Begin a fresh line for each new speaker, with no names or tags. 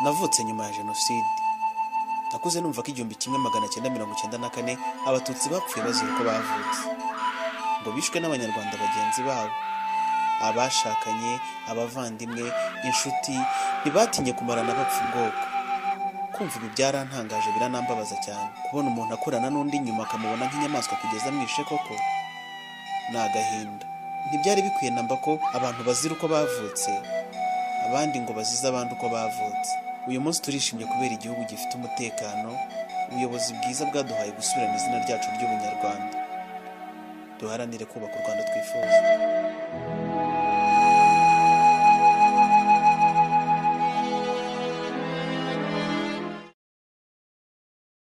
Navutse nyuma ya Jenoside. Nakuze numva ko 1994 Abatutsi bapfuye bazira uko bavutse, ngo bishwe n'Abanyarwanda bagenzi babo, abashakanye, abavandimwe, inshuti, ntibatinye kumarana bapfa ubwoko. Kumva ibi byarantangaje biranambabaza cyane, kubona umuntu akorana n'undi nyuma akamubona nk'inyamaswa kugeza amwishe koko ni agahinda. Ntibyari bikwiye namba ko abantu bazira uko bavutse, abandi ngo bazize abandi uko bavutse. Uyu munsi turishimye kubera igihugu gifite umutekano, ubuyobozi bwiza bwaduhaye gusubirana izina ryacu ry'Ubunyarwanda. Duharanire kubaka u Rwanda twifuza.